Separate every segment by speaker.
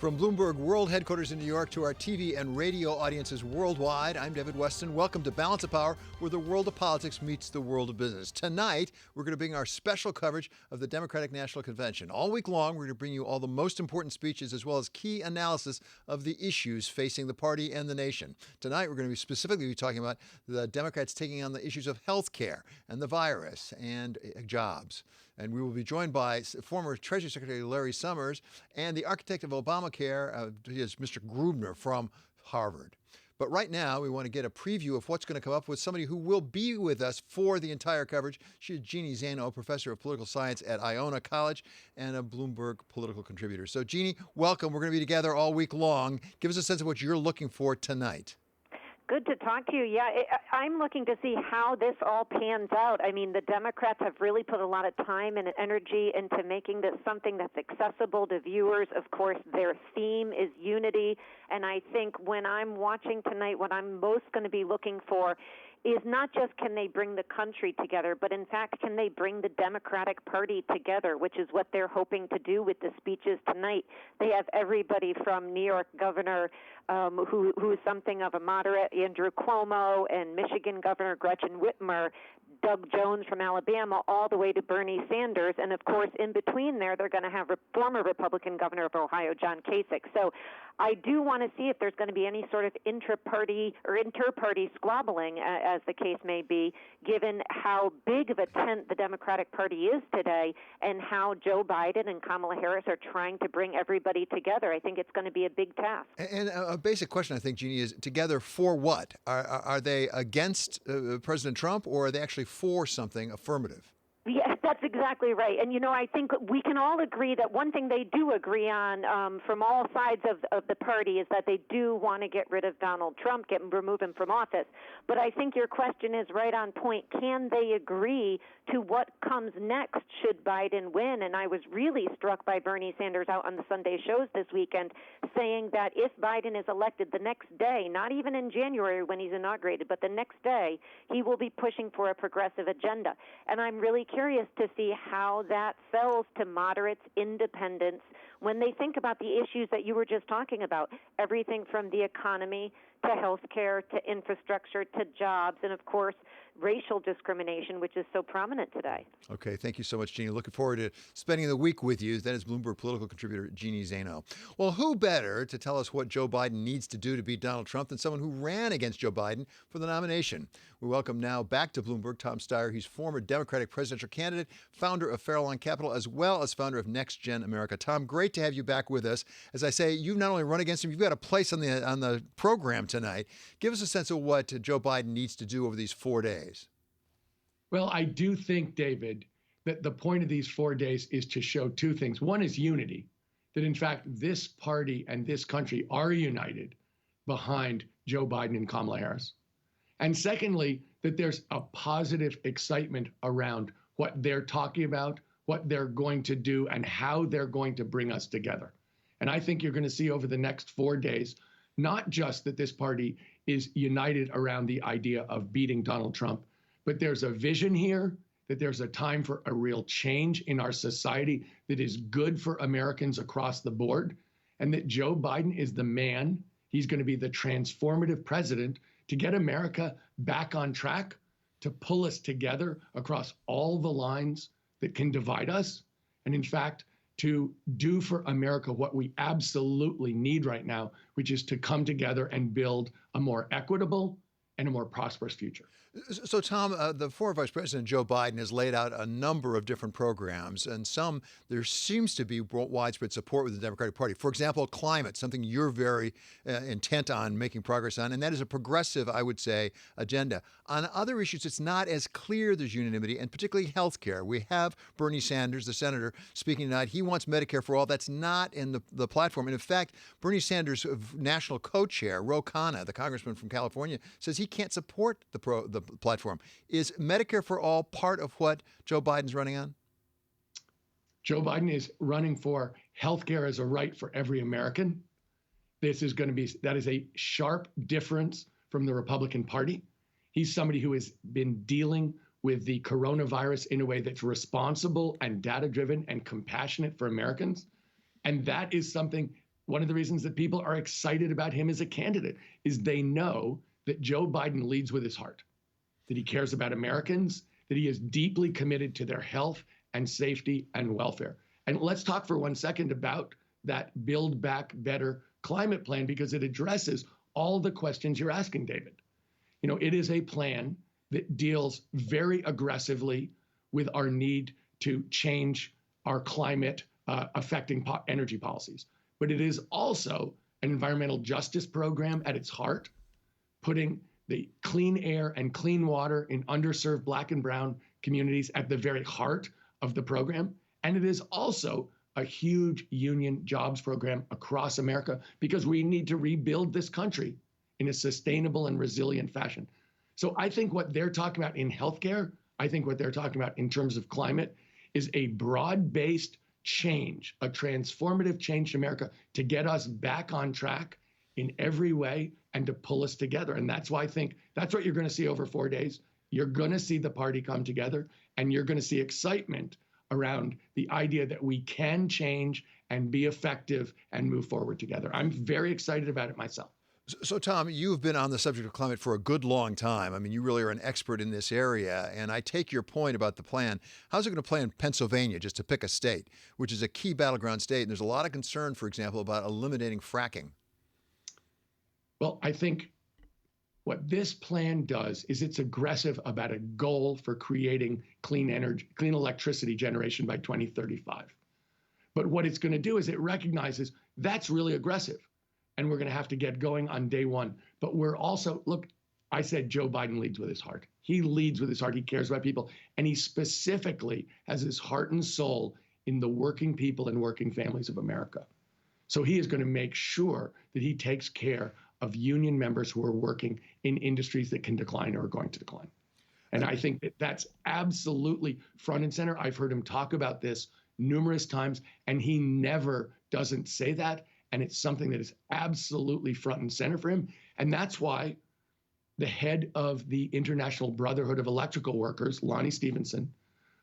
Speaker 1: From Bloomberg World Headquarters in New York to our TV and radio audiences worldwide, I'm David Weston. Welcome to Balance of Power, where the world of politics meets the world of business. Tonight, we're going to bring our special coverage of the Democratic National Convention. All week long, we're going to bring you all the most important speeches as well as key analysis of the issues facing the party and the nation. Tonight, we're going to be specifically talking about the Democrats taking on the issues of health care and the virus and jobs. And we will be joined by former Treasury Secretary Larry Summers and the architect of Obamacare, is Mr. Grubner from Harvard. But right now, we want to get a preview of what's going to come up with somebody who will be with us for the entire coverage. She is Jeanniezano, professor of political science at Iona College and a Bloomberg political contributor. So, Jeannie, welcome. We're going to be together all week long. Give us a sense of what you're looking for tonight.
Speaker 2: Good to talk to you. Yeah, I'm looking to see how this all pans out. I mean, the Democrats have really put a lot of time and energy into making this something that's accessible to viewers. Of course, their theme is unity. And I think when I'm watching tonight, what I'm most going to be looking for is not just can they bring the country together, but in fact, can they bring the Democratic Party together, which is what they're hoping to do with the speeches tonight. They have everybody from New York Governor, who's something of a moderate, Andrew Cuomo, and Michigan Governor Gretchen Whitmer, Doug Jones from Alabama, all the way to Bernie Sanders. And, of course, in between there, they're going to have former Republican Governor of Ohio, John Kasich. So I do want to see if there's going to be any sort of intra-party or inter-party squabbling, as the case may be, given how big of a tent the Democratic Party is today and how Joe Biden and Kamala Harris are trying to bring everybody together. I think it's going to be a big task.
Speaker 1: And a basic question, I think, Jeannie, is together for what? Are they against President Trump, or are they actually for something affirmative?
Speaker 2: Yes, that's exactly right. And, I think we can all agree that one thing they do agree on from all sides of the party is that they do want to get rid of Donald Trump, remove him from office. But I think your question is right on point. Can they agree to what comes next should Biden win? And I was really struck by Bernie Sanders out on the Sunday shows this weekend saying that if Biden is elected the next day, not even in January when he's inaugurated, but the next day, he will be pushing for a progressive agenda. And I'm really curious to see how that sells to moderates, independents, when they think about the issues that you were just talking about, everything from the economy to health care to infrastructure to jobs and, of course, racial discrimination, which is so prominent today.
Speaker 1: Okay, thank you so much, Jeannie. Looking forward to spending the week with you. That is Bloomberg political contributor Jeanniezano. Well, who better to tell us what Joe Biden needs to do to beat Donald Trump than someone who ran against Joe Biden for the nomination? We welcome now back to Bloomberg Tom Steyer. He's former Democratic presidential candidate, founder of Farallon Capital, as well as founder of Next Gen America. Tom, great to have you back with us. As I say, you've not only run against him, you've got a place on the program tonight. Give us a sense of what Joe Biden needs to do over these 4 days.
Speaker 3: Well, I do think, David, that the point of these 4 days is to show two things. One is unity, that in fact, this party and this country are united behind Joe Biden and Kamala Harris. And secondly, that there's a positive excitement around what they're talking about, what they're going to do, and how they're going to bring us together. And I think you're going to see over the next 4 days, not just that this party is united around the idea of beating Donald Trump, but there's a vision here, that there's a time for a real change in our society that is good for Americans across the board, and that Joe Biden is the man. He's going to be the transformative president to get America back on track, to pull us together across all the lines that can divide us, and in fact, to do for America what we absolutely need right now, which is to come together and build a more equitable and a more prosperous future.
Speaker 1: So, Tom, the former Vice President Joe Biden has laid out a number of different programs, and some there seems to be widespread support with the Democratic Party. For example, climate, something you're very intent on making progress on, and that is a progressive, I would say, agenda. On other issues, it's not as clear there's unanimity, and particularly health care. We have Bernie Sanders, the senator, speaking tonight. He wants Medicare for all. That's not in the platform. And in fact, Bernie Sanders' national co-chair, Ro Khanna, the congressman from California, says he can't support the platform. Is Medicare for all part of what Joe Biden's running on?
Speaker 3: Joe Biden is running for health care as a right for every American. That is a sharp difference from the Republican Party. He's somebody who has been dealing with the coronavirus in a way that's responsible and data-driven and compassionate for Americans. And that is something one of the reasons that people are excited about him as a candidate is they know that Joe Biden leads with his heart, that he cares about Americans, that he is deeply committed to their health and safety and welfare. And let's talk for 1 second about that Build Back Better climate plan, because it addresses all the questions you're asking, David. You know, it is a plan that deals very aggressively with our need to change our climate affecting energy policies. But it is also an environmental justice program at its heart, putting the clean air and clean water in underserved Black and brown communities at the very heart of the program. And it is also a huge union jobs program across America, because we need to rebuild this country in a sustainable and resilient fashion. So I think what they're talking about in healthcare, I think what they're talking about in terms of climate is a broad-based change, a transformative change to America to get us back on track in every way and to pull us together. And that's why I think that's what you're going to see over 4 days. You're going to see the party come together, and you're going to see excitement around the idea that we can change and be effective and move forward together. I'm very excited about it myself.
Speaker 1: So, Tom, you've been on the subject of climate for a good long time. I mean, you really are an expert in this area. And I take your point about the plan. How's it going to play in Pennsylvania, just to pick a state, which is a key battleground state? And there's a lot of concern, for example, about eliminating fracking.
Speaker 3: Well, I think what this plan does is it's aggressive about a goal for creating clean energy, clean electricity generation by 2035. But what it's going to do is it recognizes that's really aggressive, and we're going to have to get going on day one. But we're also, look, I said Joe Biden leads with his heart. He leads with his heart. He cares about people. And he specifically has his heart and soul in the working people and working families of America. So he is going to make sure that he takes care of union members who are working in industries that can decline or are going to decline. And I think that that's absolutely front and center. I've heard him talk about this numerous times, and he never doesn't say that. And it's something that is absolutely front and center for him. And that's why the head of the International Brotherhood of Electrical Workers, Lonnie Stevenson,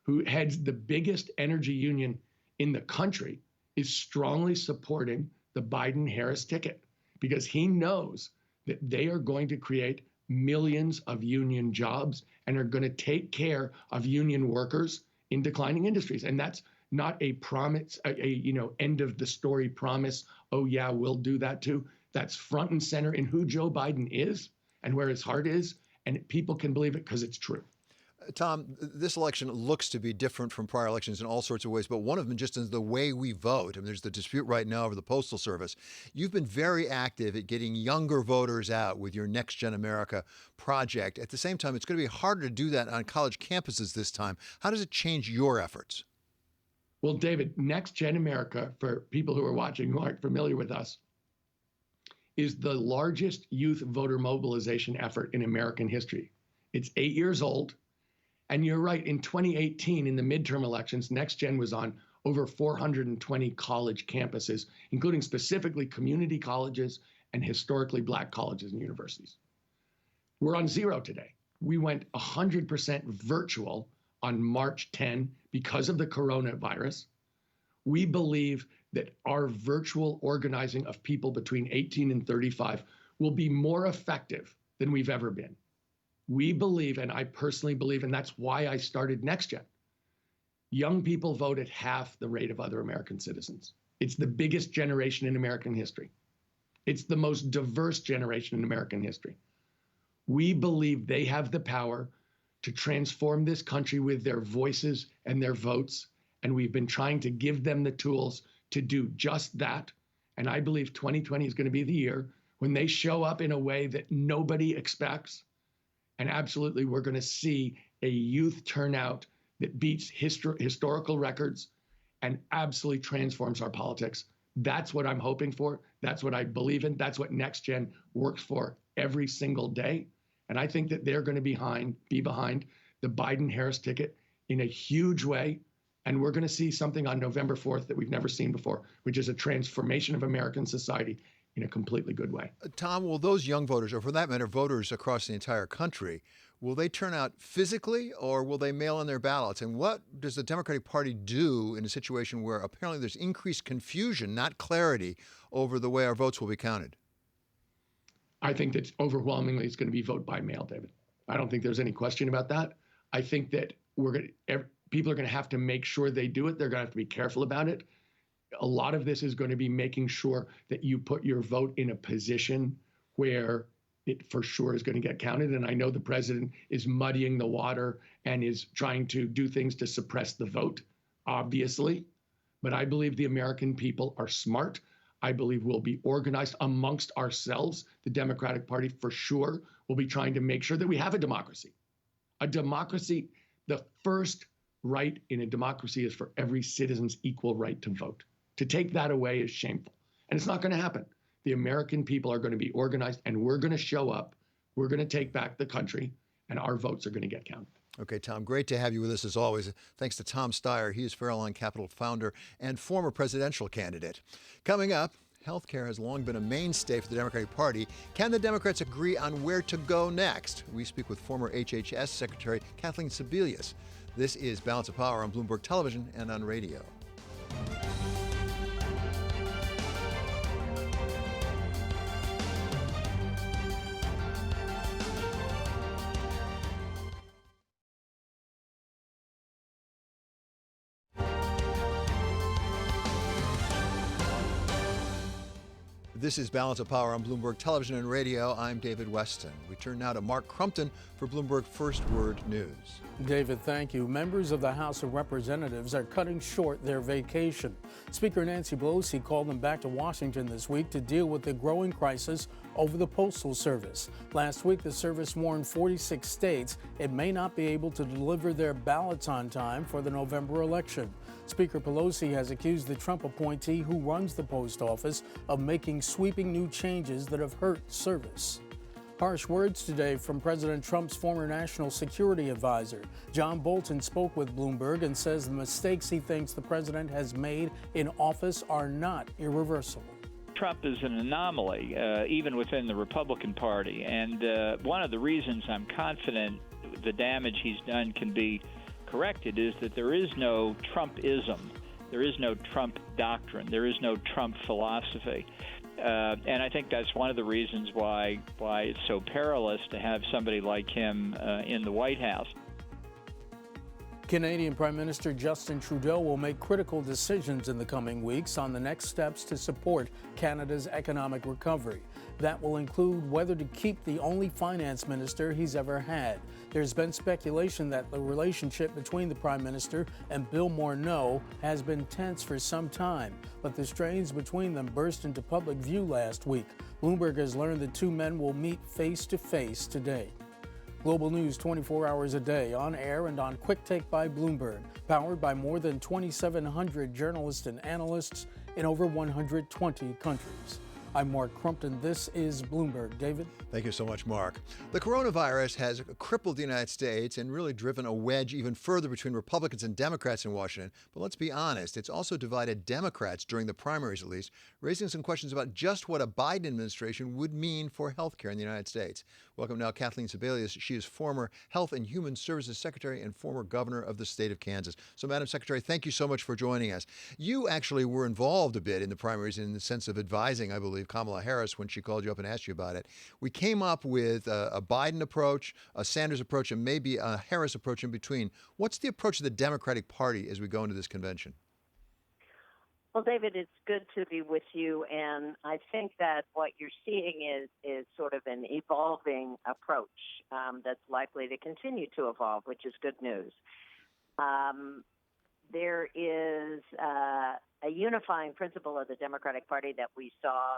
Speaker 3: who heads the biggest energy union in the country, is strongly supporting the Biden-Harris ticket, because he knows that they are going to create millions of union jobs and are going to take care of union workers in declining industries. And that's not a promise, end of the story promise. Oh yeah, we'll do that too. That's front and center in who Joe Biden is and where his heart is. And people can believe it because it's true.
Speaker 1: Tom, this election looks to be different from prior elections in all sorts of ways, but one of them just is the way we vote. I mean, there's the dispute right now over the Postal Service. You've been very active at getting younger voters out with your Next Gen America project. At the same time, it's going to be harder to do that on college campuses this time. How does it change your efforts?
Speaker 3: Well, David, Next Gen America, for people who are watching who aren't familiar with us, is the largest youth voter mobilization effort in American history. It's 8 years old. And you're right, in 2018, in the midterm elections, Next Gen was on over 420 college campuses, including specifically community colleges and historically Black colleges and universities. We're on zero today. We went 100% virtual on March 10 because of the coronavirus. We believe that our virtual organizing of people between 18 and 35 will be more effective than we've ever been. We believe, and I personally believe, and that's why I started NextGen. Young people vote at half the rate of other American citizens. It's the biggest generation in American history. It's the most diverse generation in American history. We believe they have the power to transform this country with their voices and their votes. And we've been trying to give them the tools to do just that. And I believe 2020 is going to be the year when they show up in a way that nobody expects. And absolutely, we're going to see a youth turnout that beats historical records and absolutely transforms our politics. That's what I'm hoping for. That's what I believe in. That's what NextGen works for every single day. And I think that they're going to be behind the Biden-Harris ticket in a huge way. And we're going to see something on November 4th that we've never seen before, which is a transformation of American society in a completely good way.
Speaker 1: Tom, will those young voters, or for that matter, voters across the entire country, Will they turn out physically or will they mail in their ballots? And what does the Democratic Party do in a situation where apparently there's increased confusion, not clarity, over the way our votes will be counted?
Speaker 3: I think that overwhelmingly it's going to be vote by mail, David. I don't think there's any question about that. I think that people are going to have to make sure they do it. They're going to have to be careful about it. A lot of this is going to be making sure that you put your vote in a position where it for sure is going to get counted. And I know the president is muddying the water and is trying to do things to suppress the vote, obviously. But I believe the American people are smart. I believe we'll be organized amongst ourselves. The Democratic Party for sure will be trying to make sure that we have a democracy. A democracy, the first right in a democracy is for every citizen's equal right to vote. To take that away is shameful. And it's not going to happen. The American people are going to be organized and we're going to show up. We're going to take back the country and our votes are going to get counted.
Speaker 1: Okay, Tom, great to have you with us as always. Thanks to Tom Steyer. He is Farallon Capital founder and former presidential candidate. Coming up, healthcare has long been a mainstay for the Democratic Party. Can the Democrats agree on where to go next? We speak with former HHS Secretary Kathleen Sebelius. This is Balance of Power on Bloomberg Television and on radio. This is Balance of Power on Bloomberg Television and Radio. I'm David Weston. We turn now to Mark Crumpton for Bloomberg First Word News.
Speaker 4: David, thank you. Members of the House of Representatives are cutting short their vacation. Speaker Nancy Pelosi called them back to Washington this week to deal with the growing crisis over the Postal Service. Last week, the service warned 46 states it may not be able to deliver their ballots on time for the November election. Speaker Pelosi has accused the Trump appointee who runs the post office of making sweeping new changes that have hurt service. Harsh words today from President Trump's former national security advisor. John Bolton spoke with Bloomberg and says the mistakes he thinks the president has made in office are not irreversible.
Speaker 5: Trump is an anomaly, even within the Republican Party. And one of the reasons I'm confident the damage he's done can be corrected is that there is no Trumpism. There is no Trump doctrine. There is no Trump philosophy. And I think that's one of the reasons why it's so perilous to have somebody like him in the White House.
Speaker 4: Canadian Prime Minister Justin Trudeau will make critical decisions in the coming weeks on the next steps to support Canada's economic recovery. That will include whether to keep the only finance minister he's ever had. There's been speculation that the relationship between the Prime Minister and Bill Morneau has been tense for some time, but the strains between them burst into public view last week. Bloomberg has learned the two men will meet face to face today. Global news 24 hours a day, on air and on Quick Take by Bloomberg, powered by more than 2,700 journalists and analysts in over 120 countries. I'm Mark Crumpton. This is Bloomberg. David?
Speaker 1: Thank you so much, Mark. The coronavirus has crippled the United States and really driven a wedge even further between Republicans and Democrats in Washington. But let's be honest, it's also divided Democrats during the primaries, at least, raising some questions about just what a Biden administration would mean for health care in the United States. Welcome now, Kathleen Sebelius. She is former Health and Human Services Secretary and former governor of the state of Kansas. So, Madam Secretary, thank you so much for joining us. You actually were involved a bit in the primaries in the sense of advising, I believe, Kamala Harris when she called you up and asked you about it. We came up with a Biden approach, a Sanders approach, and maybe a Harris approach in between. What's the approach of the Democratic Party as we go into this convention?
Speaker 6: Well, David, it's good to be with you, and I think that what you're seeing is sort of an evolving approach that's likely to continue to evolve, which is good news. There is a unifying principle of the Democratic Party that we saw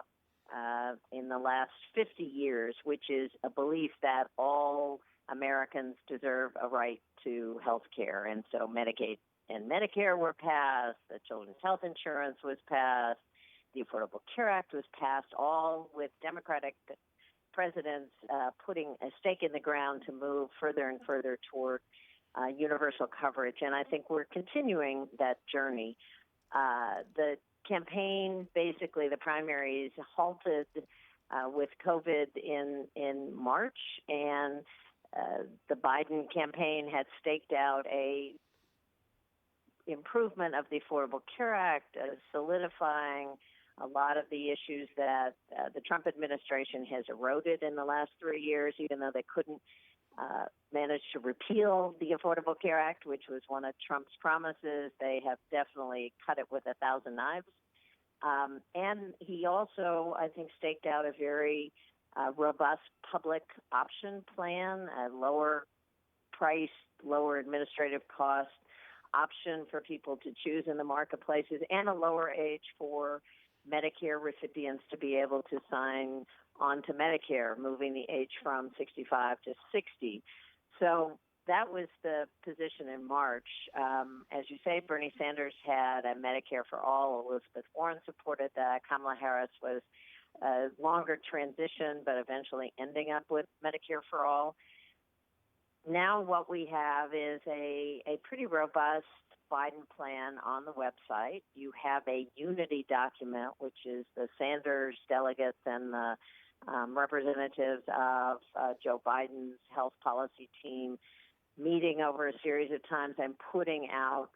Speaker 6: in the last 50 years, which is a belief that all Americans deserve a right to health care. And so Medicaid and Medicare were passed, the Children's Health Insurance was passed, the Affordable Care Act was passed, all with Democratic presidents putting a stake in the ground to move further and further toward universal coverage. And I think we're continuing that journey. The campaign, basically the primaries, halted with COVID in March, and the Biden campaign had staked out a improvement of the Affordable Care Act, solidifying a lot of the issues that the Trump administration has eroded in the last 3 years, even though they couldn't manage to repeal the Affordable Care Act, which was one of Trump's promises. They have definitely cut it with 1,000 knives. And he also, I think, staked out a very robust public option plan, a lower price, lower administrative cost option for people to choose in the marketplaces, and a lower age for Medicare recipients to be able to sign on to Medicare, moving the age from 65 to 60. So that was the position in March. As you say, Bernie Sanders had a Medicare for all. Elizabeth Warren supported that. Kamala Harris was a longer transition, but eventually ending up with Medicare for all. Now what we have is a pretty robust Biden plan on the website. You have a unity document, which is the Sanders delegates and the representatives of Joe Biden's health policy team meeting over a series of times and putting out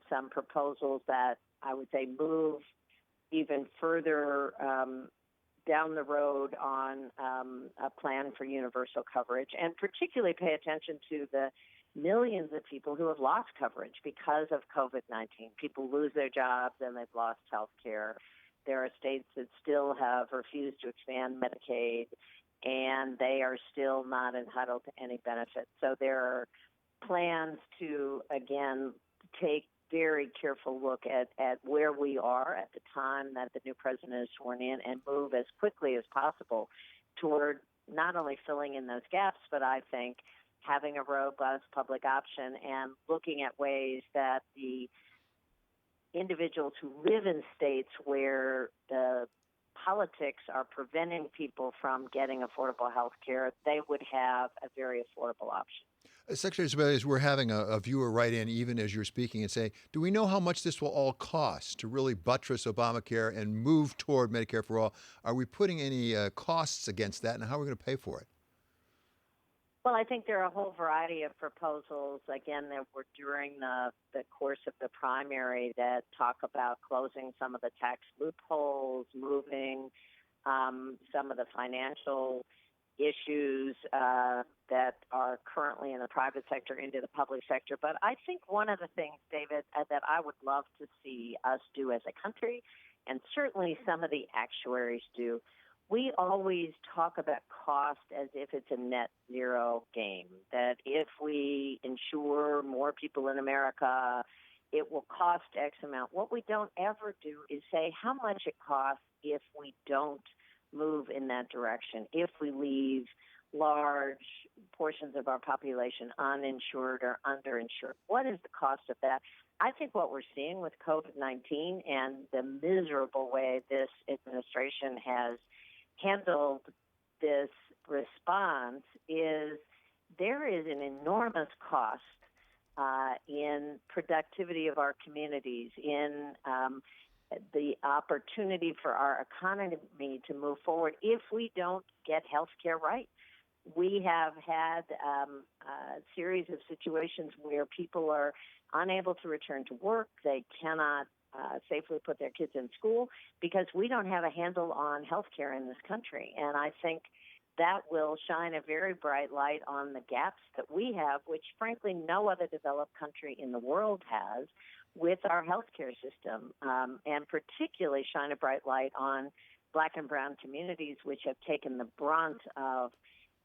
Speaker 6: some proposals that I would say move even further down the road on a plan for universal coverage, and particularly pay attention to the millions of people who have lost coverage because of COVID-19. People lose their jobs and they've lost health care. There are states that still have refused to expand Medicaid, and they are still not entitled to any benefits. So there are plans to, again, take very careful look at where we are at the time that the new president is sworn in and move as quickly as possible toward not only filling in those gaps, but I think having a robust public option and looking at ways that the individuals who live in states where the politics are preventing people from getting affordable health care, they would have a very affordable option.
Speaker 1: Secretary Sebelius, we're having a viewer write in even as you're speaking and say, do we know how much this will all cost to really buttress Obamacare and move toward Medicare for all? Are we putting any costs against that, and how are we going to pay for it?
Speaker 6: Well, I think there are a whole variety of proposals, again, that were during the course of the primary that talk about closing some of the tax loopholes, moving some of the financial issues that are currently in the private sector into the public sector. But I think one of the things, David, that I would love to see us do as a country, and certainly some of the actuaries do, we always talk about cost as if it's a net zero game, that if we insure more people in America, it will cost X amount. What we don't ever do is say how much it costs if we don't move in that direction, if we leave large portions of our population uninsured or underinsured. What is the cost of that? I think what we're seeing with COVID-19 and the miserable way this administration has handled this response is there is an enormous cost in productivity of our communities, in the opportunity for our economy to move forward if we don't get health care right. We have had a series of situations where people are unable to return to work. They cannot safely put their kids in school because we don't have a handle on health care in this country. And I think that will shine a very bright light on the gaps that we have, which frankly no other developed country in the world has, with our healthcare system, and particularly shine a bright light on Black and brown communities, which have taken the brunt of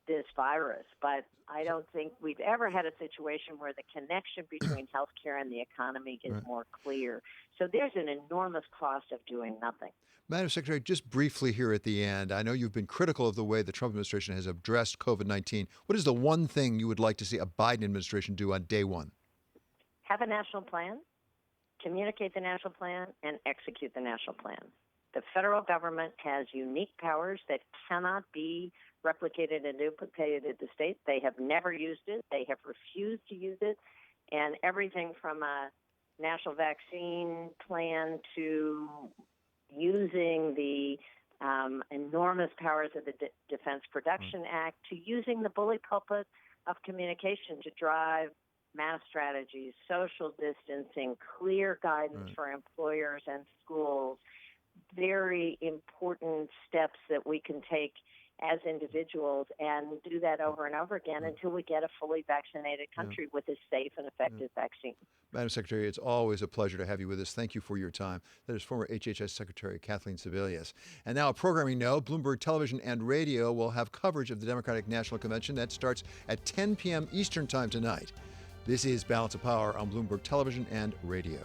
Speaker 6: this virus. But I don't think we've ever had a situation where the connection between healthcare and the economy is more clear. So there's an enormous cost of doing nothing.
Speaker 1: Madam Secretary, just briefly here at the end, I know you've been critical of the way the Trump administration has addressed COVID-19. What is the one thing you would like to see a Biden administration do on day one?
Speaker 6: Have a national plan, communicate the national plan, and execute the national plan. The federal government has unique powers that cannot be replicated and duplicated at the states. They have never used it. They have refused to use it. And everything from a national vaccine plan to using the enormous powers of the Defense Production Act to using the bully pulpit of communication to drive mass strategies, social distancing, clear guidance for employers and schools, very important steps that we can take as individuals and do that over and over again until we get a fully vaccinated country with a safe and effective vaccine.
Speaker 1: Madam Secretary, it's always a pleasure to have you with us. Thank you for your time. That is former HHS Secretary Kathleen Sebelius. And now a programming note, Bloomberg Television and Radio will have coverage of the Democratic National Convention. That starts at 10 p.m. Eastern Time tonight. This is Balance of Power on Bloomberg Television and Radio.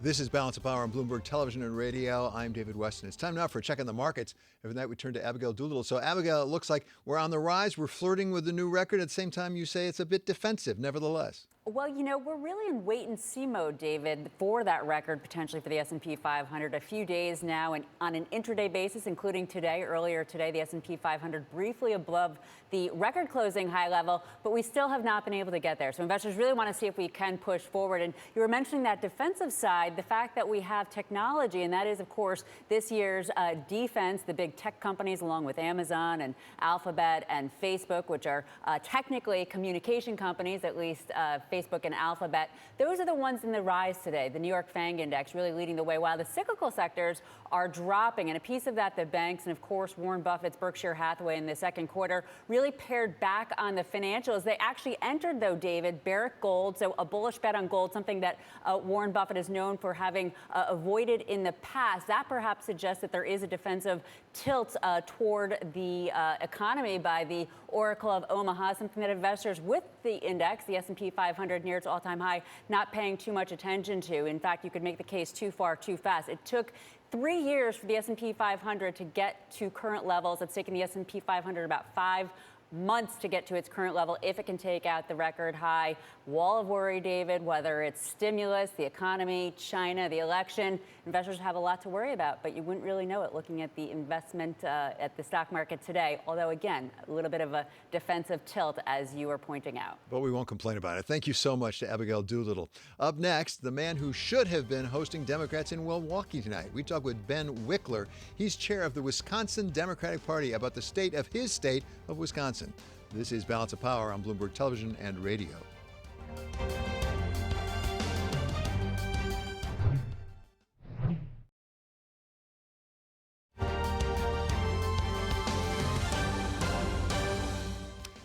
Speaker 1: This is Balance of Power on Bloomberg Television and Radio. I'm David Weston. It's time now for a check on the markets. Every night we turn to Abigail Doolittle. So, Abigail, it looks like we're on the rise. We're flirting with the new record. At the same time, you say it's a bit defensive, nevertheless.
Speaker 7: Well, you know, we're really in wait-and-see mode, David, for that record, potentially for the S&P 500. A few days now, and on an intraday basis, including today, earlier today, the S&P 500 briefly above the record-closing high level, but we still have not been able to get there. So investors really want to see if we can push forward. And you were mentioning that defensive side, the fact that we have technology, and that is, of course, this year's defense, the big tech companies, along with Amazon and Alphabet and Facebook, which are technically communication companies, at least Facebook and Alphabet. Those are the ones in the rise today. The New York FANG index really leading the way, while the cyclical sectors are dropping. And a piece of that, the banks, and of course, Warren Buffett's Berkshire Hathaway in the second quarter really pared back on the financials. They actually entered, though, David, Barrick Gold, so a bullish bet on gold, something that Warren Buffett is known for having avoided in the past. That perhaps suggests that there is a defensive tilt toward the economy by the Oracle of Omaha, something that investors with the index, the S&P 500 near its all-time high, not paying too much attention to. In fact, you could make the case too far, too fast. It took 3 years for the S&P 500 to get to current levels. It's taken the S&P 500 about 5 months to get to its current level if it can take out the record high wall of worry, David, whether it's stimulus, the economy, China, the election. Investors have a lot to worry about, but you wouldn't really know it looking at the investment at the stock market today. Although, again, a little bit of a defensive tilt, as you were pointing out.
Speaker 1: But we won't complain about it. Thank you so much to Abigail Doolittle. Up next, the man who should have been hosting Democrats in Milwaukee tonight. We talk with Ben Wickler. He's chair of the Wisconsin Democratic Party about the state of his state of Wisconsin. This is Balance of Power on Bloomberg Television and Radio.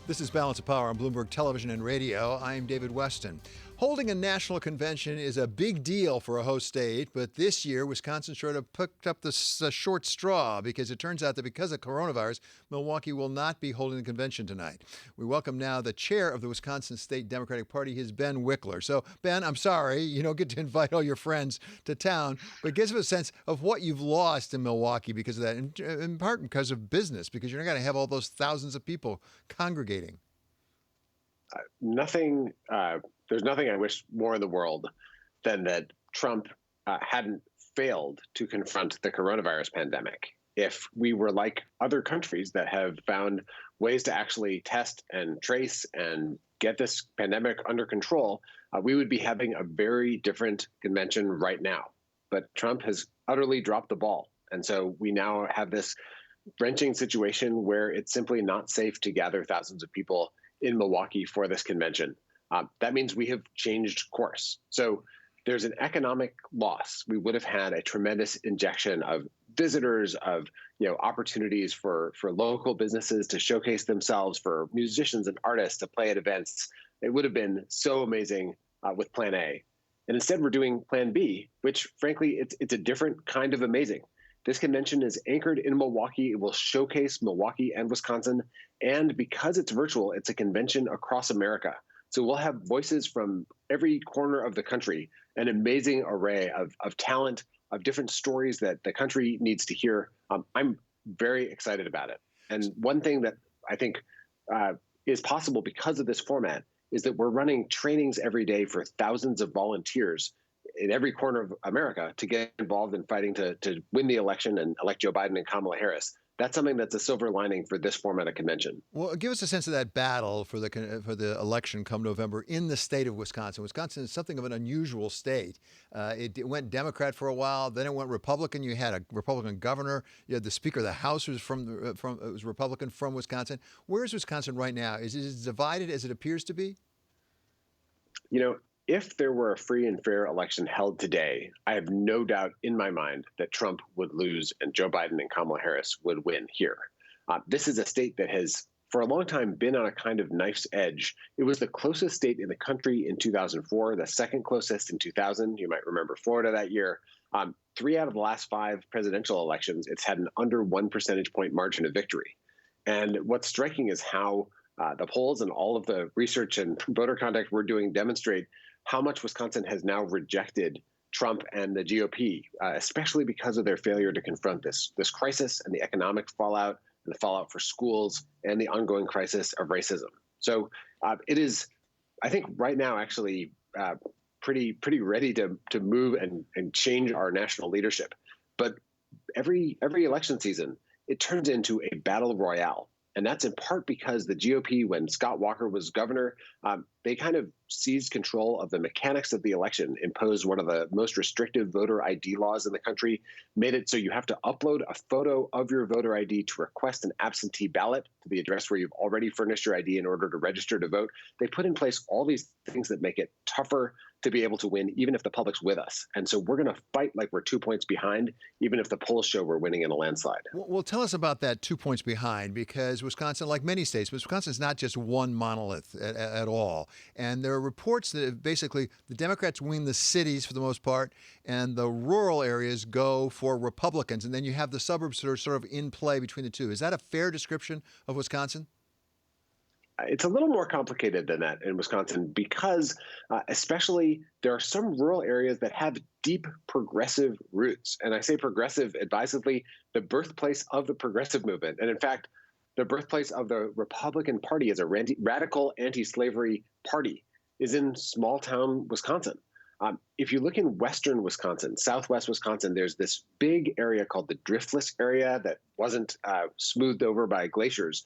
Speaker 1: This is Balance of Power on Bloomberg Television and Radio. I'm David Weston. Holding a national convention is a big deal for a host state, but this year, Wisconsin sort of picked up the short straw because it turns out that because of coronavirus, Milwaukee will not be holding the convention tonight. We welcome now the chair of the Wisconsin State Democratic Party, his Ben Wickler. So, Ben, I'm sorry you don't get to invite all your friends to town, but give us a sense of what you've lost in Milwaukee because of that, in part because of business, because you're not going to have all those thousands of people congregating.
Speaker 8: There's nothing I wish more in the world than that Trump hadn't failed to confront the coronavirus pandemic. If we were like other countries that have found ways to actually test and trace and get this pandemic under control, we would be having a very different convention right now. But Trump has utterly dropped the ball. And so we now have this wrenching situation where it's simply not safe to gather thousands of people in Milwaukee for this convention. That means we have changed course. So there's an economic loss. We would have had a tremendous injection of visitors, of opportunities for local businesses to showcase themselves, for musicians and artists to play at events. It would have been so amazing with Plan A. And instead, we're doing Plan B, which, frankly, it's a different kind of amazing. This convention is anchored in Milwaukee. It will showcase Milwaukee and Wisconsin. And because it's virtual, it's a convention across America. So we'll have voices from every corner of the country, an amazing array of talent, of different stories that the country needs to hear. I'm very excited about it. And one thing that I think is possible because of this format is that we're running trainings every day for thousands of volunteers in every corner of America to get involved in fighting to win the election and elect Joe Biden and Kamala Harris. that's something that's a silver lining for this format of convention.
Speaker 1: Well, give us a sense of that battle for the election come November in the state of Wisconsin. Wisconsin is something of an unusual state. It went Democrat for a while, then it went Republican. You had a Republican governor. You had the Speaker of the House was was Republican from Wisconsin. Where is Wisconsin right now? Is it as divided as it appears to be?
Speaker 8: You know, if there were a free and fair election held today, I have no doubt in my mind that Trump would lose and Joe Biden and Kamala Harris would win here. This is a state that has, for a long time, been on a kind of knife's edge. It was the closest state in the country in 2004, the second closest in 2000. You might remember Florida that year. 3 out of the last 5 presidential elections, it's had an under 1 percentage point margin of victory. And what's striking is how the polls and all of the research and voter contact we're doing demonstrate how much Wisconsin has now rejected Trump and the GOP, especially because of their failure to confront this crisis and the economic fallout and the fallout for schools and the ongoing crisis of racism. So it is, I think, right now actually pretty ready to move and change our national leadership. But every election season, it turns into a battle royale. And that's in part because the GOP, when Scott Walker was governor, they kind of seized control of the mechanics of the election, imposed one of the most restrictive voter ID laws in the country, made it so you have to upload a photo of your voter ID to request an absentee ballot to the address where you've already furnished your ID in order to register to vote. They put in place all these things that make it tougher to be able to win, even if the public's with us. And so we're going to fight like we're 2 points behind, even if the polls show we're winning in a landslide.
Speaker 1: Well, tell us about that 2 points behind, because Wisconsin, like many states, Wisconsin is not just one monolith at all. And there are reports that basically the Democrats win the cities for the most part, and the rural areas go for Republicans. And then you have the suburbs that are sort of in play between the two. Is that a fair description of Wisconsin?
Speaker 8: It's a little more complicated than that in Wisconsin because especially there are some rural areas that have deep progressive roots. And I say progressive advisedly, the birthplace of the progressive movement. And in fact, the birthplace of the Republican Party as a radical anti-slavery party is in small town Wisconsin. If you look in western Wisconsin, southwest Wisconsin, there's this big area called the Driftless area that wasn't smoothed over by glaciers.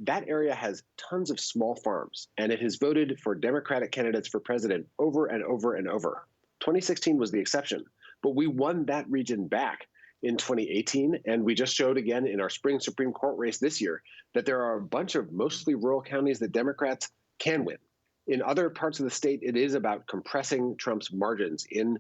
Speaker 8: That area has tons of small farms, and it has voted for Democratic candidates for president over and over and over. 2016 was the exception, but we won that region back in 2018, and we just showed again in our spring Supreme Court race this year that there are a bunch of mostly rural counties that Democrats can win. In other parts of the state, it is about compressing Trump's margins in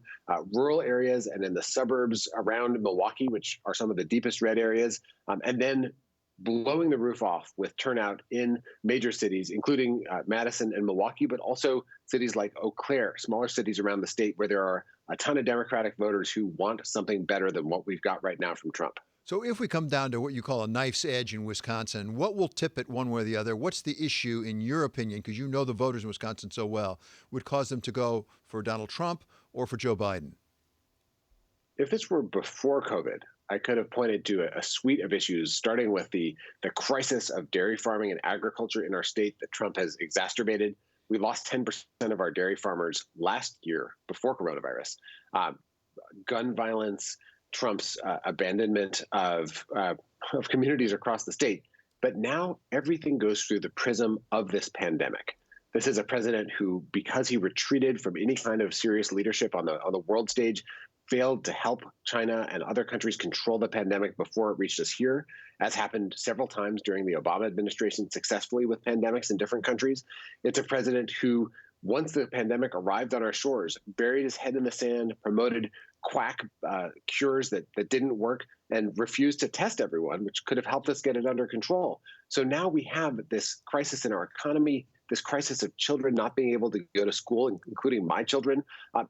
Speaker 8: rural areas and in the suburbs around Milwaukee, which are some of the deepest red areas, and then blowing the roof off with turnout in major cities, including Madison and Milwaukee, but also cities like Eau Claire, smaller cities around the state where there are a ton of Democratic voters who want something better than what we've got right now from Trump.
Speaker 1: So if we come down to what you call a knife's edge in Wisconsin, what will tip it one way or the other? What's the issue, in your opinion, because you know the voters in Wisconsin so well, would cause them to go for Donald Trump or for Joe Biden?
Speaker 8: If this were before COVID, I could have pointed to a suite of issues, starting with the crisis of dairy farming and agriculture in our state that Trump has exacerbated. We lost 10% of our dairy farmers last year before coronavirus. Gun violence, Trump's abandonment of communities across the state. But now everything goes through the prism of this pandemic. This is a president who, because he retreated from any kind of serious leadership on the world stage, failed to help China and other countries control the pandemic before it reached us here, as happened several times during the Obama administration successfully with pandemics in different countries. It's a president who, once the pandemic arrived on our shores, buried his head in the sand, promoted quack cures that didn't work, and refused to test everyone, which could have helped us get it under control. So now we have this crisis in our economy, this crisis of children not being able to go to school, including my children.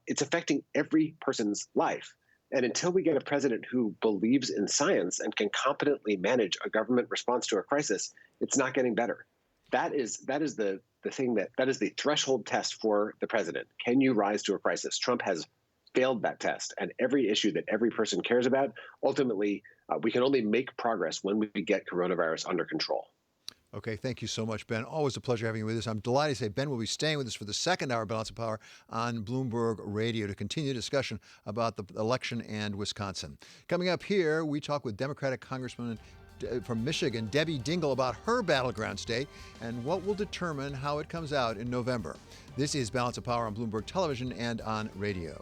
Speaker 8: It's affecting every person's life. And until we get a president who believes in science and can competently manage a government response to a crisis, it's not getting better. That is the thing that is the threshold test for the president. Can you rise to a crisis? Trump has failed that test, and every issue that every person cares about, ultimately, we can only make progress when we get coronavirus under control.
Speaker 1: Okay, thank you so much, Ben. Always a pleasure having you with us. I'm delighted to say Ben will be staying with us for the second hour of Balance of Power on Bloomberg Radio to continue discussion about the election and Wisconsin. Coming up here, we talk with Democratic Congressman from Michigan, Debbie Dingell, about her battleground state and what will determine how it comes out in November. This is Balance of Power on Bloomberg Television and on radio.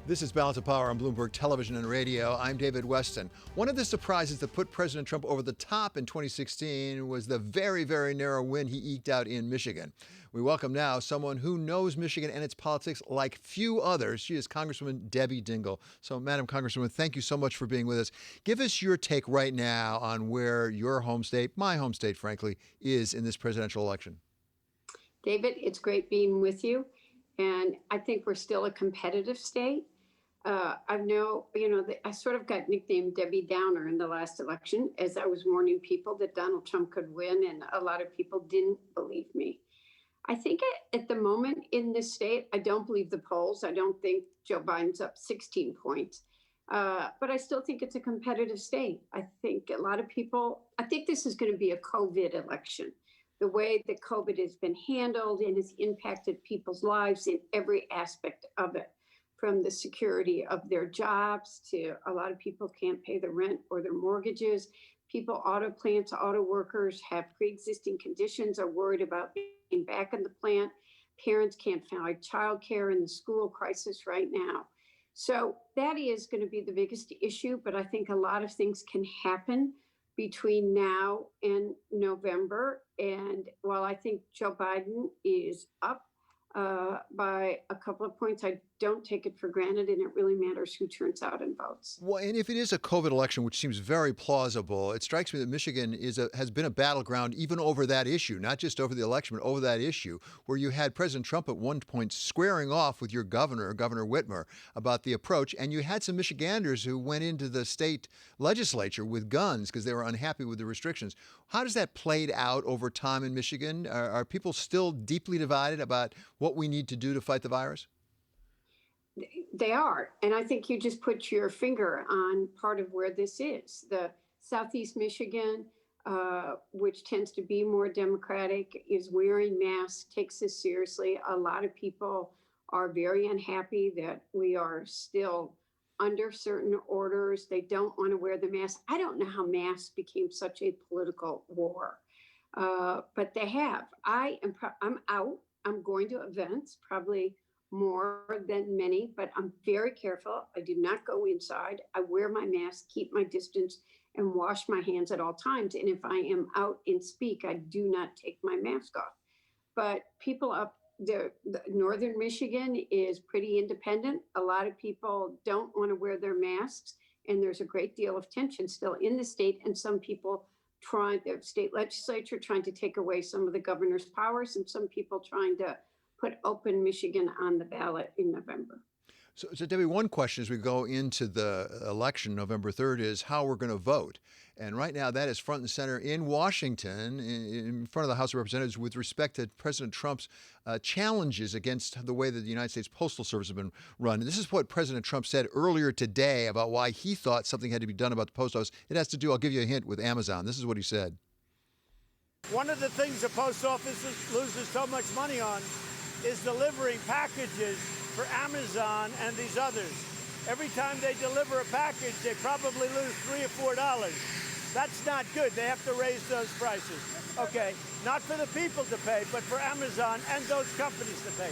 Speaker 1: This is Balance of Power on Bloomberg Television and Radio. I'm David Weston. One of the surprises that put President Trump over the top in 2016 was the very, very narrow win he eked out in Michigan. We welcome now someone who knows Michigan and its politics like few others. She is Congresswoman Debbie Dingell. So, Madam Congresswoman, thank you so much for being with us. Give us your take right now on where your home state, my home state, frankly, is in this presidential election.
Speaker 9: David, it's great being with you. And I think we're still a competitive state. I sort of got nicknamed Debbie Downer in the last election as I was warning people that Donald Trump could win, and a lot of people didn't believe me. I think at the moment in this state, I don't believe the polls. I don't think Joe Biden's up 16 points, but I still think it's a competitive state. I think this is going to be a COVID election. The way that COVID has been handled and has impacted people's lives in every aspect of it, from the security of their jobs to a lot of people can't pay the rent or their mortgages. People, auto plants, auto workers have pre-existing conditions, are worried about being back in the plant. Parents can't find childcare in the school crisis right now. So that is going to be the biggest issue, but I think a lot of things can happen between now and November. And while I think Joe Biden is up by a couple of points, I don't take it for granted, and it really matters who turns out and votes.
Speaker 1: Well, and if it is a COVID election, which seems very plausible, it strikes me that Michigan has been a battleground even over that issue, not just over the election, but over that issue, where you had President Trump at one point squaring off with your governor, Governor Whitmer, about the approach, and you had some Michiganders who went into the state legislature with guns because they were unhappy with the restrictions. How does that played out over time in Michigan? Are people still deeply divided about what we need to do to fight the virus?
Speaker 9: They are. And I think you just put your finger on part of where this is. The Southeast Michigan, which tends to be more Democratic, is wearing masks, takes this seriously. A lot of people are very unhappy that we are still under certain orders. They don't want to wear the mask. I don't know how masks became such a political war, but they have. I'm out. I'm going to events, probably more than many, but I'm very careful. I do not go inside. I wear my mask, keep my distance, and wash my hands at all times. And if I am out and speak, I do not take my mask off. But people up the northern Michigan is pretty independent. A lot of people don't want to wear their masks, and there's a great deal of tension still in the state, and some people the state legislature trying to take away some of the governor's powers, and some people trying to put open Michigan on the ballot in November.
Speaker 1: So Debbie, one question as we go into the election, November 3rd, is how we're going to vote. And right now that is front and center in Washington, in front of the House of Representatives, with respect to President Trump's challenges against the way that the United States Postal Service has been run. And this is what President Trump said earlier today about why he thought something had to be done about the post office. It has to do, I'll give you a hint, with Amazon. This is what he said.
Speaker 10: One of the things the post office loses so much money on is delivering packages for Amazon and these others. Every time they deliver a package, they probably lose $3 or $4. That's not good. They have to raise those prices. Okay, not for the people to pay, but for Amazon and those companies to pay.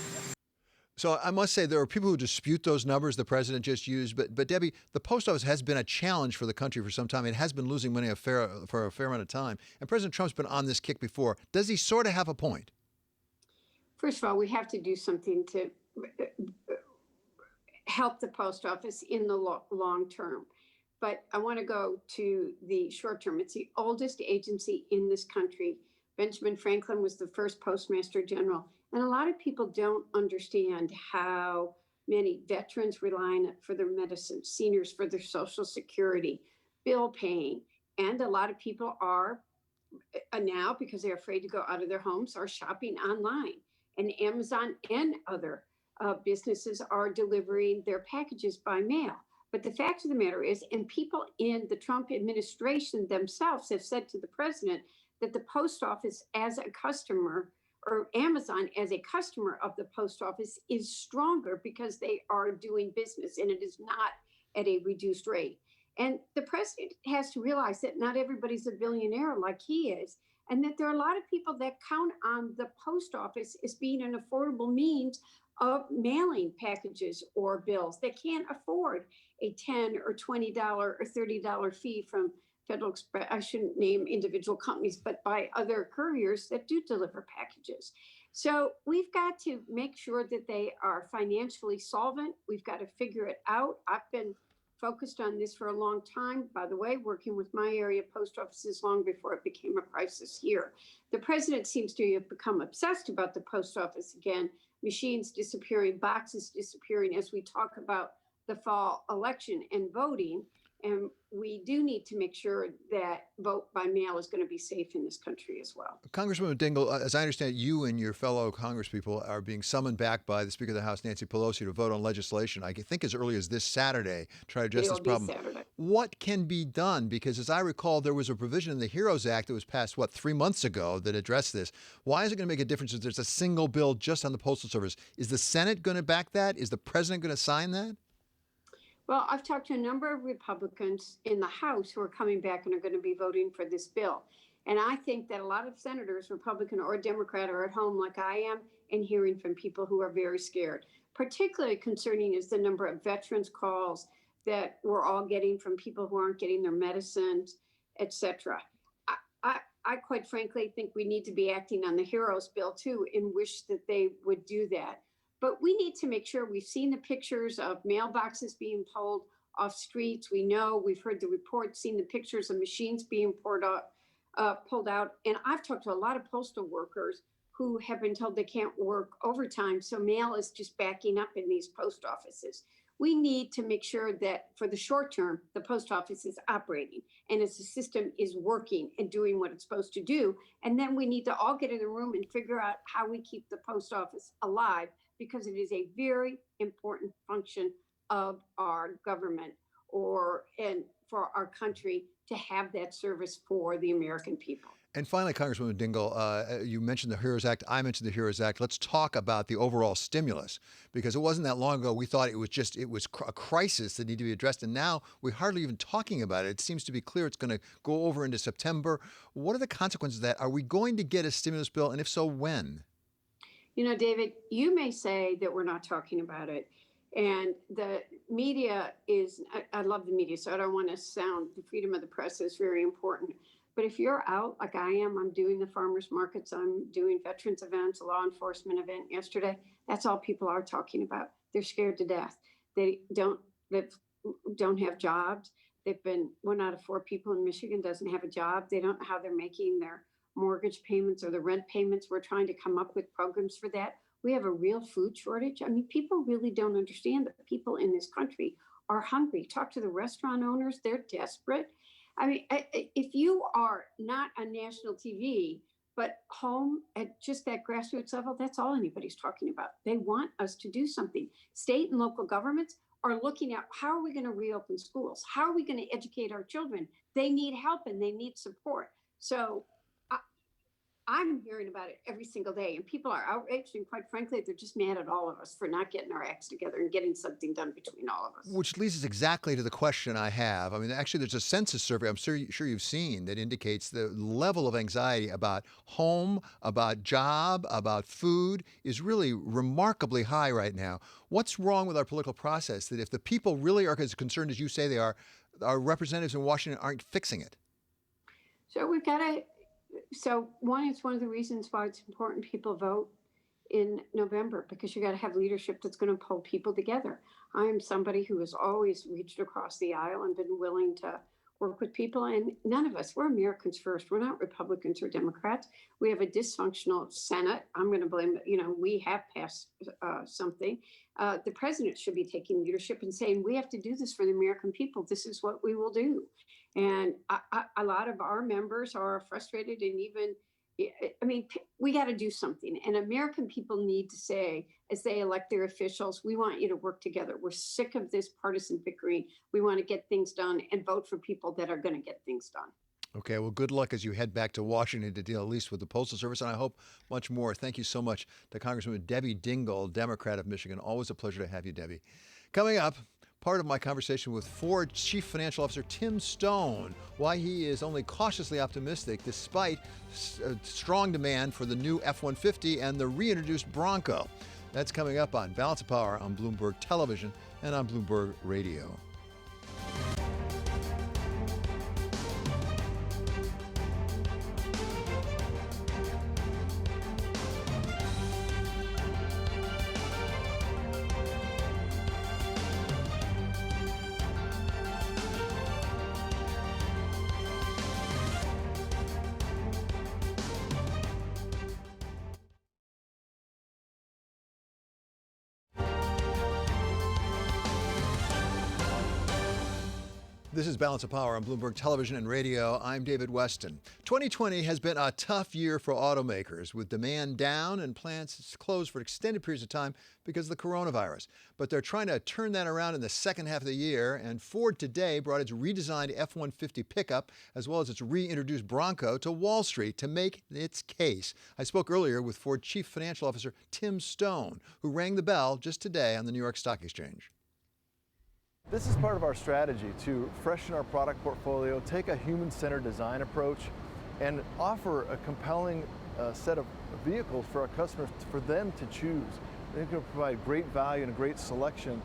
Speaker 1: So I must say there are people who dispute those numbers the president just used. But Debbie, the post office has been a challenge for the country for some time. It has been losing money for a fair amount of time. And President Trump's been on this kick before. Does he sort of have a point?
Speaker 9: First of all, we have to do something to help the post office in the long term. But I want to go to the short term. It's the oldest agency in this country. Benjamin Franklin was the first postmaster general. And a lot of people don't understand how many veterans rely on it for their medicine, seniors for their Social Security, bill paying. And a lot of people are now, because they're afraid to go out of their homes, are shopping online. And Amazon and other businesses are delivering their packages by mail. But the fact of the matter is, and people in the Trump administration themselves have said to the president, that the post office as a customer, or Amazon as a customer of the post office, is stronger because they are doing business and it is not at a reduced rate. And the president has to realize that not everybody's a billionaire like he is, and that there are a lot of people that count on the post office as being an affordable means of mailing packages or bills. They can't afford a $10 or $20 or $30 fee from Federal Express. I shouldn't name individual companies, but by other couriers that do deliver packages. So we've got to make sure that they are financially solvent. We've got to figure it out. I've been focused on this for a long time, by the way, working with my area post offices long before it became a crisis here. The president seems to have become obsessed about the post office again, machines disappearing, boxes disappearing as we talk about the fall election and voting. And we do need to make sure that vote by mail is going to be safe in this country as well.
Speaker 1: Congresswoman Dingell, as I understand, you and your fellow congresspeople are being summoned back by the Speaker of the House, Nancy Pelosi, to vote on legislation, I think as early as this Saturday, to try to address this problem.
Speaker 9: Saturday.
Speaker 1: What can be done? Because as I recall, there was a provision in the HEROES Act that was passed, 3 months ago that addressed this. Why is it going to make a difference if there's a single bill just on the Postal Service? Is the Senate going to back that? Is the president going to sign that?
Speaker 9: Well, I've talked to a number of Republicans in the House who are coming back and are going to be voting for this bill. And I think that a lot of senators, Republican or Democrat, are at home like I am and hearing from people who are very scared. Particularly concerning is the number of veterans calls that we're all getting from people who aren't getting their medicines, et cetera. I quite frankly think we need to be acting on the HEROES bill too and wish that they would do that. But we need to make sure we've seen the pictures of mailboxes being pulled off streets. We know, we've heard the reports, seen the pictures of machines being pulled out. And I've talked to a lot of postal workers who have been told they can't work overtime. So mail is just backing up in these post offices. We need to make sure that for the short term, the post office is operating and as the system is working and doing what it's supposed to do. And then we need to all get in the room and figure out how we keep the post office alive, because it is a very important function of our government and for our country to have that service for the American people.
Speaker 1: And finally, Congresswoman Dingell, you mentioned the HEROES Act. I mentioned the HEROES Act. Let's talk about the overall stimulus, because it wasn't that long ago we thought it was a crisis that needed to be addressed, and now we're hardly even talking about it. It seems to be clear it's going to go over into September. What are the consequences of that? Are we going to get a stimulus bill, and if so, when?
Speaker 9: You know, David, you may say that we're not talking about it. And the media I love the media, so I don't want to sound, the freedom of the press is very important. But if you're out like I am, I'm doing the farmers markets, I'm doing veterans events, a law enforcement event yesterday. That's all people are talking about. They're scared to death. They don't have jobs. They've been 1 out of 4 people in Michigan doesn't have a job. They don't know how they're making their mortgage payments or the rent payments. We're trying to come up with programs for that. We have a real food shortage. I mean, people really don't understand that people in this country are hungry. Talk to the restaurant owners. They're desperate. I mean, if you are not on national TV, but home at just that grassroots level, that's all anybody's talking about. They want us to do something. State and local governments are looking at how are we going to reopen schools? How are we going to educate our children? They need help and they need support. So I'm hearing about it every single day, and people are outraged, and quite frankly, they're just mad at all of us for not getting our acts together and getting something done between all of us.
Speaker 1: Which leads us exactly to the question I have. I mean, actually, there's a census survey I'm sure you've seen that indicates the level of anxiety about home, about job, about food is really remarkably high right now. What's wrong with our political process that if the people really are as concerned as you say they are, our representatives in Washington aren't fixing it?
Speaker 9: So one, it's one of the reasons why it's important people vote in November, because you got to have leadership that's going to pull people together. I am somebody who has always reached across the aisle and been willing to work with people. And none of us, we're Americans first. We're not Republicans or Democrats. We have a dysfunctional Senate. I'm going to blame, we have passed something. The president should be taking leadership and saying, we have to do this for the American people. This is what we will do. And a lot of our members are frustrated, and we got to do something. And American people need to say, as they elect their officials, we want you to work together. We're sick of this partisan bickering. We want to get things done and vote for people that are going to get things done.
Speaker 1: Okay, well, good luck as you head back to Washington to deal at least with the Postal Service, and I hope much more. Thank you so much to Congresswoman Debbie Dingell, Democrat of Michigan. Always a pleasure to have you, Debbie. Coming up, part of my conversation with Ford Chief Financial Officer Tim Stone, why he is only cautiously optimistic despite strong demand for the new F-150 and the reintroduced Bronco. That's coming up on Balance of Power on Bloomberg Television and on Bloomberg Radio. This is Balance of Power on Bloomberg Television and Radio. I'm David Weston. 2020 has been a tough year for automakers, with demand down and plants closed for extended periods of time because of the coronavirus. But they're trying to turn that around in the second half of the year, and Ford today brought its redesigned F-150 pickup, as well as its reintroduced Bronco, to Wall Street to make its case. I spoke earlier with Ford Chief Financial Officer Tim Stone, who rang the bell just today on the New York Stock Exchange.
Speaker 11: This is part of our strategy to freshen our product portfolio, take a human-centered design approach, and offer a compelling set of vehicles for our customers for them to choose. They can provide great value and a great selection,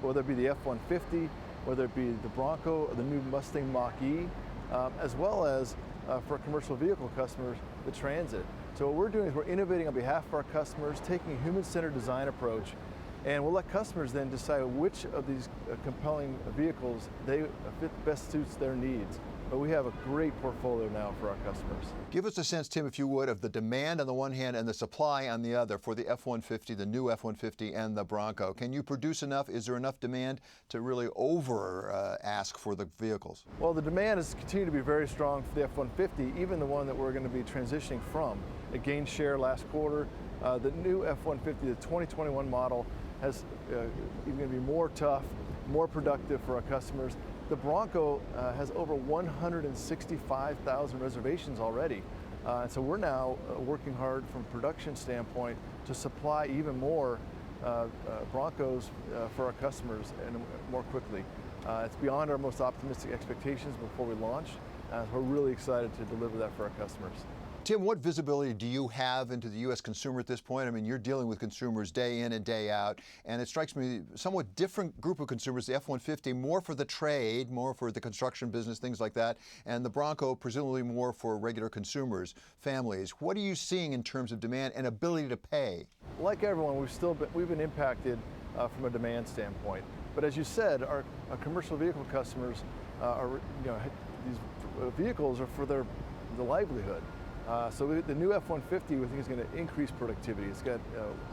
Speaker 11: whether it be the F-150, whether it be the Bronco, or the new Mustang Mach-E, as well as for commercial vehicle customers, the Transit. So what we're doing is we're innovating on behalf of our customers, taking a human-centered design approach, and we'll let customers then decide which of these compelling vehicles best suits their needs. But we have a great portfolio now for our customers.
Speaker 1: Give us a sense, Tim, if you would, of the demand on the one hand and the supply on the other for the F-150, the new F-150 and the Bronco. Can you produce enough? Is there enough demand to really ask for the vehicles?
Speaker 11: Well, the demand has continued to be very strong for the F-150, even the one that we're going to be transitioning from. It gained share last quarter. The new F-150, the 2021 model, is going to be more tough, more productive for our customers. The Bronco has over 165,000 reservations already. And so we're now working hard from a production standpoint to supply even more Broncos for our customers and more quickly. It's beyond our most optimistic expectations before we launch. We're really excited to deliver that for our customers.
Speaker 1: Tim, what visibility do you have into the U.S. consumer at this point? I mean, you're dealing with consumers day in and day out, and it strikes me a somewhat different group of consumers, the F-150, more for the trade, more for the construction business, things like that, and the Bronco presumably more for regular consumers, families. What are you seeing in terms of demand and ability to pay?
Speaker 11: Like everyone, we've been impacted from a demand standpoint. But as you said, our commercial vehicle customers these vehicles are for their livelihood. So the new F-150 we think is going to increase productivity. It's got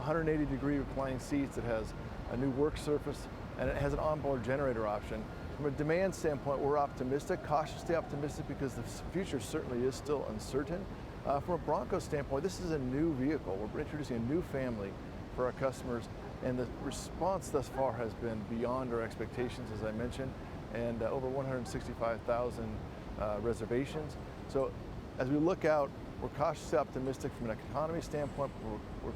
Speaker 11: 180-degree reclining seats, it has a new work surface, and it has an onboard generator option. From a demand standpoint, we're optimistic, cautiously optimistic, because the future certainly is still uncertain. From a Bronco standpoint, this is a new vehicle. We're introducing a new family for our customers, and the response thus far has been beyond our expectations, as I mentioned, and over 165,000 reservations. So as we look out, we're cautiously optimistic from an economy standpoint. We're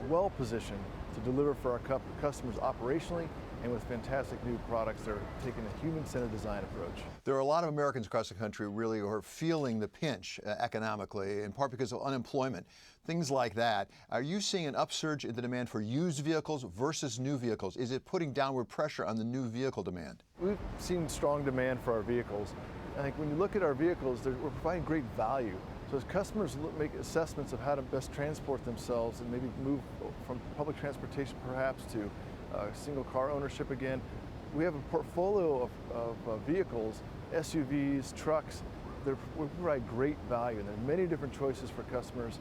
Speaker 11: well positioned to deliver for our customers operationally and with fantastic new products that are taking a human-centered design approach.
Speaker 1: There are a lot of Americans across the country really who are feeling the pinch economically, in part because of unemployment, things like that. Are you seeing an upsurge in the demand for used vehicles versus new vehicles? Is it putting downward pressure on the new vehicle demand?
Speaker 11: We've seen strong demand for our vehicles. I think when you look at our vehicles, we're providing great value. So as customers make assessments of how to best transport themselves and maybe move from public transportation perhaps to single car ownership again, we have a portfolio of vehicles, SUVs, trucks, that we provide great value. And there are many different choices for customers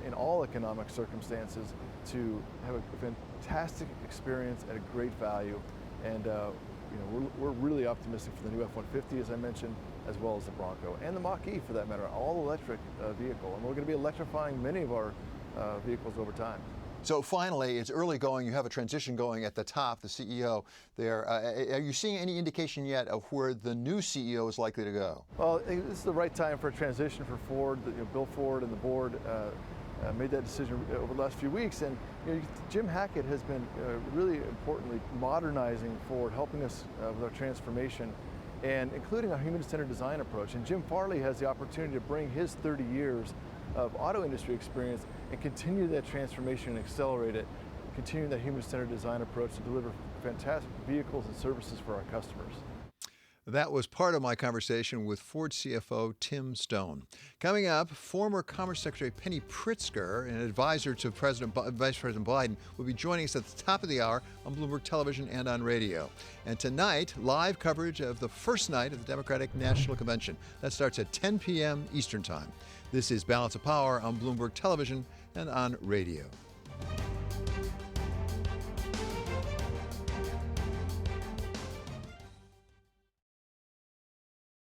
Speaker 11: in all economic circumstances to have a fantastic experience at a great value. And we're really optimistic for the new F-150, as I mentioned, as well as the Bronco, and the Mach-E for that matter, all-electric vehicle. And we're going to be electrifying many of our vehicles over time.
Speaker 1: So finally, it's early going. You have a transition going at the top, the CEO there. Are you seeing any indication yet of where the new CEO is likely to go?
Speaker 11: Well, this is the right time for a transition for Ford. Bill Ford and the board made that decision over the last few weeks, and Jim Hackett has been really importantly modernizing Ford, helping us with our transformation, and including our human-centered design approach. And Jim Farley has the opportunity to bring his 30 years of auto industry experience and continue that transformation and accelerate it, continue that human-centered design approach to deliver fantastic vehicles and services for our customers.
Speaker 1: That was part of my conversation with Ford CFO Tim Stone. Coming up, former Commerce Secretary Penny Pritzker, an advisor to Vice President Biden, will be joining us at the top of the hour on Bloomberg Television and on radio. And tonight, live coverage of the first night of the Democratic National Convention. That starts at 10 p.m. Eastern Time. This is Balance of Power on Bloomberg Television and on radio.